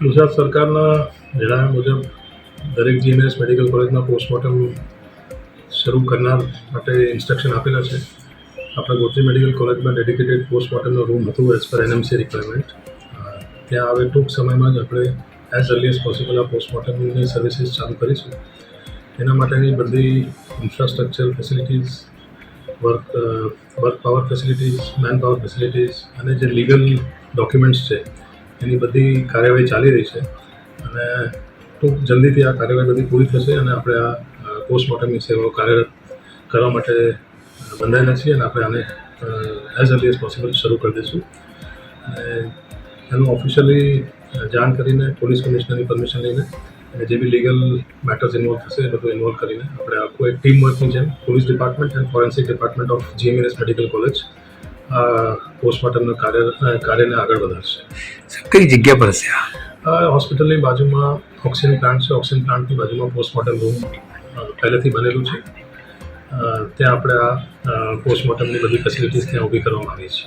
ગુજરાત સરકારના જણાવ્યા મુજબ દરેક જીએમએસ મેડિકલ કોલેજમાં પોસ્ટમોર્ટમ શરૂ કરનાર માટે ઇન્સ્ટ્રક્શન આપેલા છે. આપણે ગોત્રી મેડિકલ કોલેજમાં ડેડિકેટેડ પોસ્ટમોર્ટમનો રૂમ હતું એઝ પર એનએમસી રિક્વાયરમેન્ટ. ત્યાં હવે ટૂંક સમયમાં જ આપણે એઝ અર્લી એઝ પોસિબલ આ પોસ્ટમોર્ટમની સર્વિસીસ ચાલુ કરીશું. એના માટેની બધી infrastructure facilities, work power facilities, man power facilities અને જે લીગલ ડોક્યુમેન્ટ્સ છે એની બધી કાર્યવાહી ચાલી રહી છે અને ખૂબ જલ્દીથી આ કાર્યવાહી બધી પૂરી થશે અને આપણે આ પોસ્ટમોર્ટમની સેવાઓ કાર્યરત કરવા માટે બંધાયેલા છીએ અને આપણે આને એઝ અર્લી એઝ પોસિબલ શરૂ કરી દઈશું. અને એનું ઓફિશિયલી જાણ કરીને પોલીસ કમિશનરની પરમિશન લઈને અને જે બી લીગલ મેટર્સ ઇન્વોલ્વ થશે એ બધું ઇન્વોલ્વ કરીને આપણે આખું એક ટીમ વર્કની જેમ police department and forensic department of GMS medical college પોસ્ટમોર્ટમના કાર્યને આગળ વધારશે. કઈ જગ્યા પર હશે હોસ્પિટલની બાજુમાં ઓક્સિજન પ્લાન્ટ છે. ઓક્સિજન પ્લાન્ટની બાજુમાં પોસ્ટમોર્ટમ રૂમ પહેલેથી બનેલું છે. ત્યાં આપણે આ પોસ્ટમોર્ટમની બધી ફેસિલિટીઝ ત્યાં ઊભી કરવામાં આવી છે.